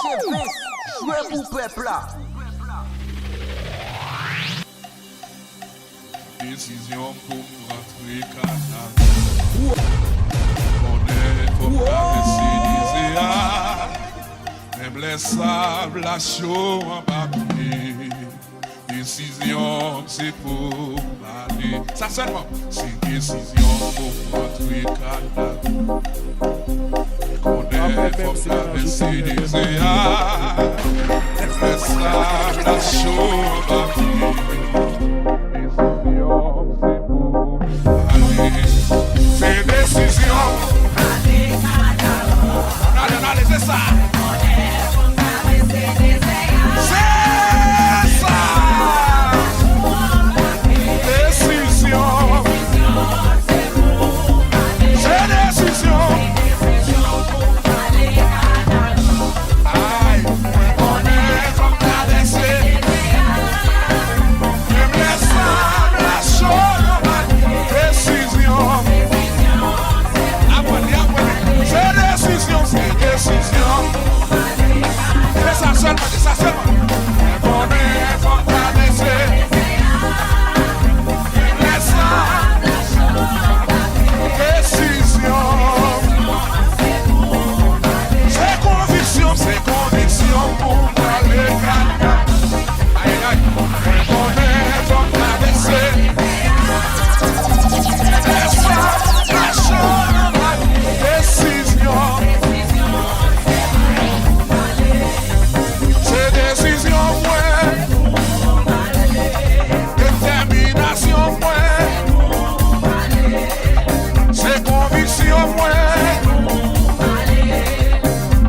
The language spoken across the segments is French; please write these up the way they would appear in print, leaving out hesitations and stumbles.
Jouez pour peuple là. Décision pour rentrer canal. On est pour traverser l'Isée. Même les sables, la chaux en papier. Décision, c'est pour aller. Ça seulement, c'est décision pour rentrer canal. On est pour traverser l'Isée. Même les sables, la chaux en papier. C'est décision. Allez, c'est ça. C'est ça. Décision. C'est décision. Aïe, on est comme traversé. Même les sables, la chaux. Décision. C'est décision, c'est décision. C'est ça seulement, c'est ça seulement. On est comme traversé. Laisse ça. Décision. C'est conviction pour aller gagnant. Aïe, aïe. On est comme traversé. Laisse ça, la chose. Décision. C'est décision, ouais. Détermination, ouais. C'est conviction, ouais.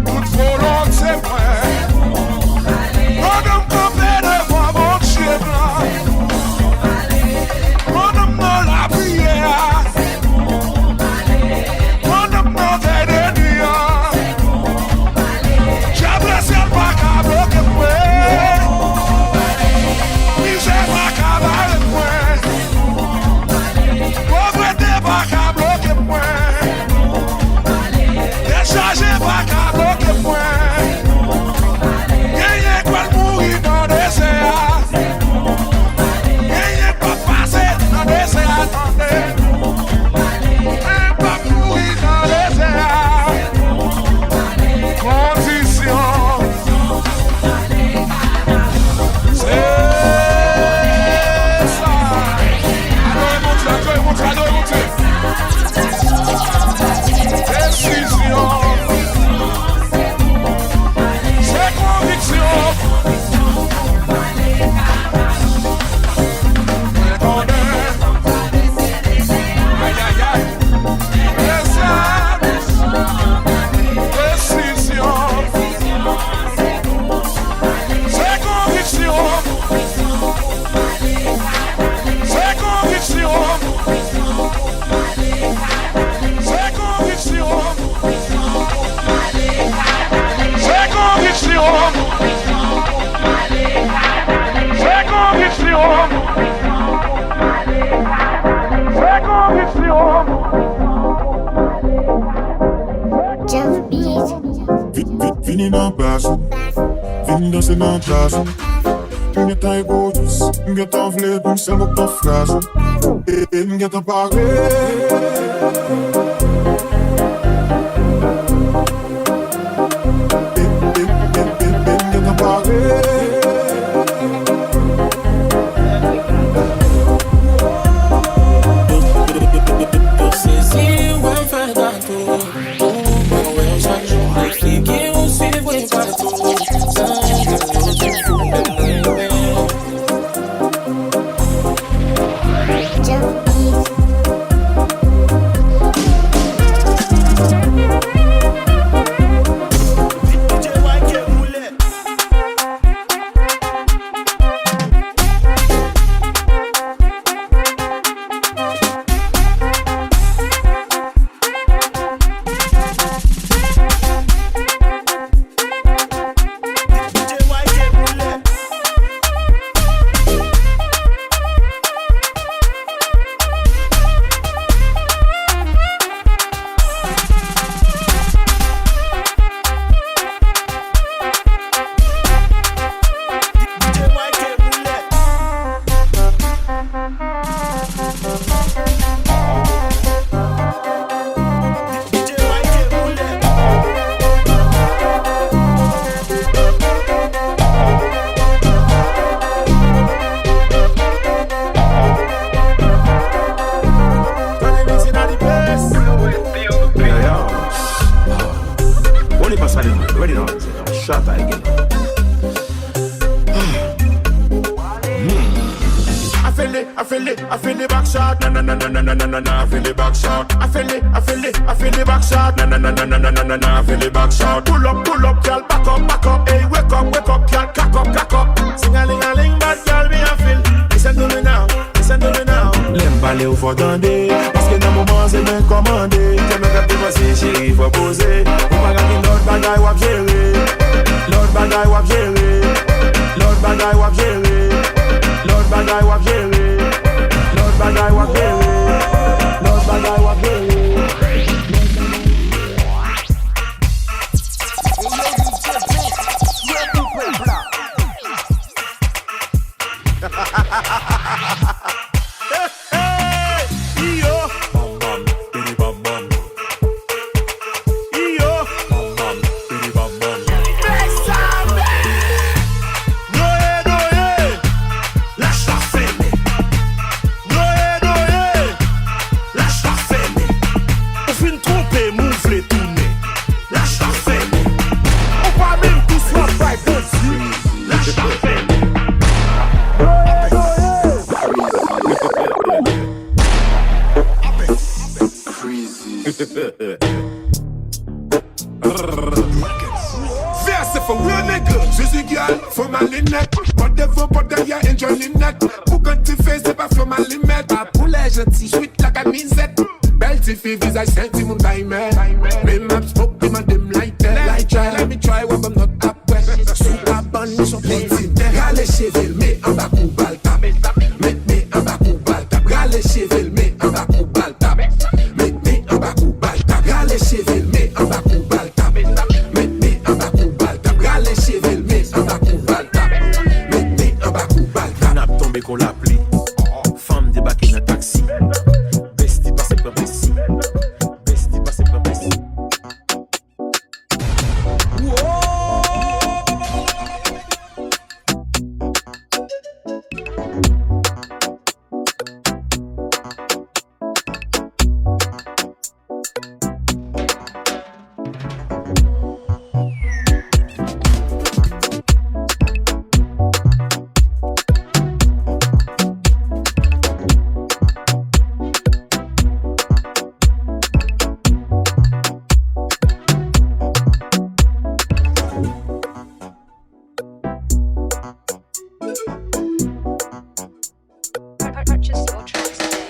Toute volonté, ouais. Madame campé devant mon Dieu blanc. Madame dans la prière. Vini nan plas, vini danse nan plas. Mwen tan gojous, mwen tan vle pou sel mok tan fraz. Mwen tan pare. Mwen tan pare. I feel the back shot. I feel the back shot. I feel the back shot. Pull up, girl, back up. Hey, wake up, girl, cock up. Sing a ling, bad girl, me a feel. Listen to me now. L'aime parler ou faut tendre. Parce que dans mon moment c'est bien commandé. J'aime quand tu vois si chérie faut poser. Ou pas gagner l'autre bagaille wap gérer. L'autre bagaille wap gérer. L'autre bagaille wap gérer. L'autre bagaille wap gérer. L'autre bagaille wap gérer. L'autre bagaille wap gérer. Verse for real nigga, Suzy girl, for ma lunette. Whatever, you enjoy lunette. Bouganti face, c'est pas for ma limette. Ma poulet gentil, sweet like a misette. Belle fille, visage senti, mon timer. Me map smoke, me man them lighter. Let me try what I'm not up with. Super bunny, so plenty. Rale chevel, me en bas ou balta. Met me en bas ou balta. Rale chevel, me en bas ou balta. Met me en bas ou balta. Rale chevel, me en bas ou balta. Met me en bas ou balta. Rale chevel, me en bas ou balta. Met me en bas ou balta. N'a tombé qu'on l'appli. Femme débarquée dans taxi. Bestie passé par Bessie. Bestie passé par Bessie. Purchase your tracks today.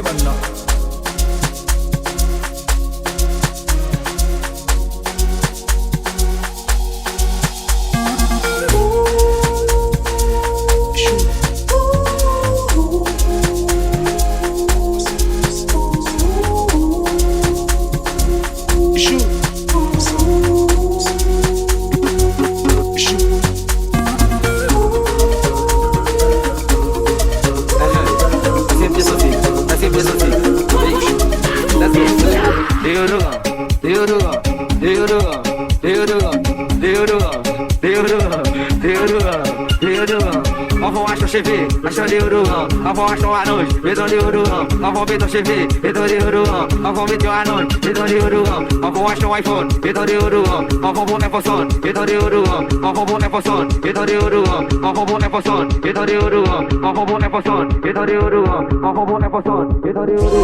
Hey man now. Enfant acho chevé, acho de ouro, enfant acho à noite, beton de ouro, enfant beton chevé, beton de ouro, enfant beton à noite, beton de ouro, enfant acho um iPhone, beton de ouro, enfant boné poção, beton de ouro, enfant boné poção, beton de ouro, enfant boné poção, beton de ouro, enfant boné poção, beton de ouro, enfant boné poção, beton de ouro.